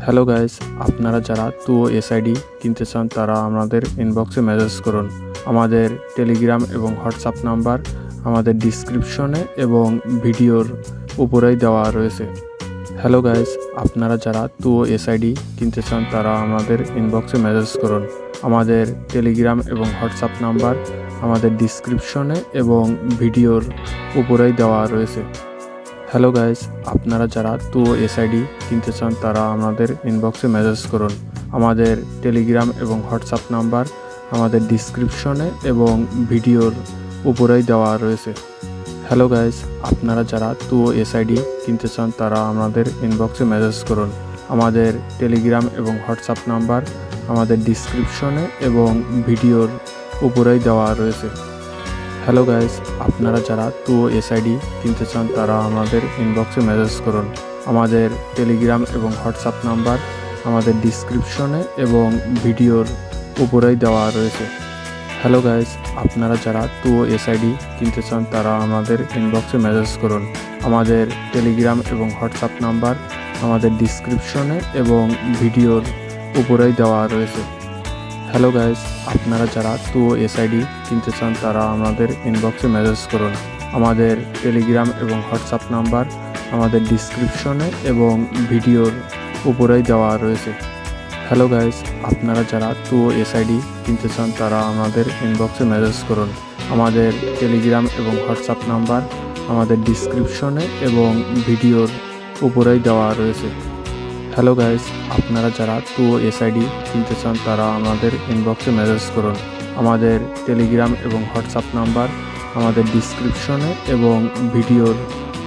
Hello guys, আপনারা যারা টুও SID কিনতে চান তারা আমাদের ইনবক্সে মেসেজ করুন। আমাদের টেলিগ্রাম এবং হোয়াটসঅ্যাপ নাম্বার আমাদের ডিসক্রিপশনে এবং ভিডিওর উপরেই দেওয়া রয়েছে। হ্যালো গাইস, আপনারা যারা টুও এসআইডি কিনতে চান তারা আমাদের ইনবক্সে মেসেজ করুন। আমাদের টেলিগ্রাম এবং হোয়াটসঅ্যাপ নাম্বার আমাদের ডিসক্রিপশনে এবং ভিডিওর উপরেই দেওয়া রয়েছে। হ্যালো গাইস, আপনারা যারা টুও এসআইডি কিনতে চান তারা আমাদের ইনবক্সে মেসেজ করুন। আমাদের টেলিগ্রাম এবং হোয়াটসঅ্যাপ নাম্বার আমাদের ডিসক্রিপশনে এবং ভিডিওর উপরেই দেওয়া রয়েছে। হ্যালো গাইস, আপনারা যারা টুও এসআইডি কিনতে চান তারা আমাদের ইনবক্সে মেসেজ করুন। আমাদের টেলিগ্রাম এবং হোয়াটসঅ্যাপ নাম্বার আমাদের ডিসক্রিপশনে এবং ভিডিওর উপরেই দেওয়া রয়েছে। হ্যালো গাইস, আপনারা যারা টুও এসআইডি কিনতে চান তারা আমাদের ইনবক্সে মেসেজ করুন। আমাদের টেলিগ্রাম এবং হোয়াটসঅ্যাপ নাম্বার আমাদের ডিসক্রিপশনে এবং ভিডিওর উপরেই দেওয়া রয়েছে। হ্যালো গাইস, আপনারা যারা টুও এসআইডি কিনতে চান তারা আমাদের ইনবক্সে মেসেজ করুন। আমাদের টেলিগ্রাম এবং হোয়াটসঅ্যাপ নাম্বার আমাদের ডিসক্রিপশনে এবং ভিডিওর উপরেই দেওয়া রয়েছে। হ্যালো গাইস, আপনারা যারা টুও এসআইডি কিনতে চান তারা আমাদের ইনবক্সে মেসেজ করুন। আমাদের টেলিগ্রাম এবং হোয়াটসঅ্যাপ নাম্বার আমাদের ডিসক্রিপশনে এবং ভিডিওর উপরেই দেওয়া রয়েছে। হ্যালো গাইস, আপনারা যারা টুও এসআইডি কিনতে চান তারা আমাদের ইনবক্সে মেসেজ করুন। আমাদের টেলিগ্রাম এবং হোয়াটসঅ্যাপ নাম্বার আমাদের ডিসক্রিপশনে এবং ভিডিওর উপরেই দেওয়া রয়েছে। হ্যালো গাইস, আপনারা যারা টুও এসআইডি কিনতে চান তারা আমাদের ইনবক্সে মেসেজ করুন। আমাদের টেলিগ্রাম এবং হোয়াটসঅ্যাপ নাম্বার আমাদের ডিসক্রিপশনে এবং ভিডিওর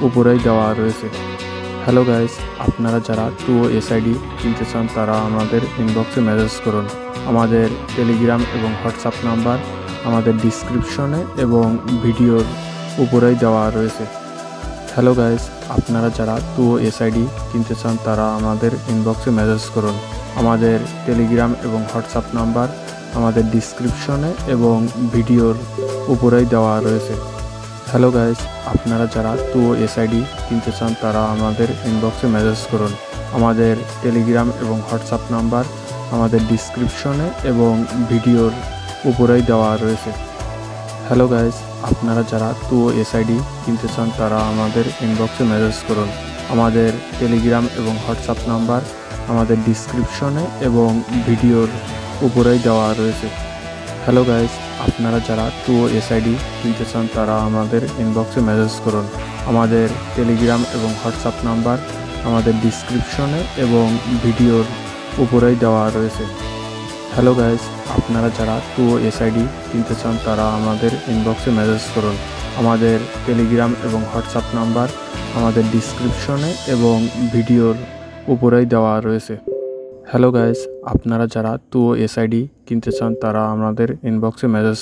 উপরেই দেওয়া রয়েছে। হ্যালো গাইস, আপনারা যারা টুও এসআইডি কিনতে চান তারা আমাদের ইনবক্সে মেসেজ করুন। আমাদের টেলিগ্রাম এবং হোয়াটসঅ্যাপ নাম্বার আমাদের ডিসক্রিপশনে এবং ভিডিওর উপরেই দেওয়া রয়েছে। হ্যালো গাইস, আপনারা যারা টুও এসআইডি কিনতে চান তারা আমাদের ইনবক্সে মেসেজ করুন। আমাদের টেলিগ্রাম এবং হোয়াটসঅ্যাপ নাম্বার আমাদের ডিসক্রিপশনে এবং ভিডিওর উপরেই দেওয়া রয়েছে। হ্যালো গাইস, আপনারা যারা টুও এসআইডি কিনতে চান তারা আমাদের ইনবক্সে মেসেজ করুন। আমাদের টেলিগ্রাম এবং হোয়াটসঅ্যাপ নাম্বার আমাদের ডিসক্রিপশনে এবং ভিডিওর উপরেই দেওয়া রয়েছে। হ্যালো গাইস, আপনারা যারা টুও এসআইডি কিনতে চান তারা আমাদের ইনবক্সে মেসেজ করুন। আমাদের টেলিগ্রাম এবং হোয়াটসঅ্যাপ নাম্বার আমাদের ডিসক্রিপশনে এবং ভিডিওর উপরেই দেওয়া রয়েছে। হ্যালো গাইস, আপনারা যারা টুও এসআইডি কিনতে চান তারা আমাদের ইনবক্সে মেসেজ করুন। আমাদের টেলিগ্রাম এবং হোয়াটসঅ্যাপ নাম্বার আমাদের ডিসক্রিপশনে এবং ভিডিওর উপরেই দেওয়া রয়েছে। হ্যালো গাইস, আপনারা যারা টুও এসআইডি কিনতে চান তারা আমাদের ইনবক্সে মেসেজ করুন। আমাদের টেলিগ্রাম এবং হোয়াটসঅ্যাপ নাম্বার আমাদের ডিসক্রিপশনে এবং ভিডিওর উপরেই দেওয়া রয়েছে। হ্যালো গাইস, আপনারা যারা টুও এসআইডি কিনতে চান তারা আমাদের ইনবক্সে মেসেজ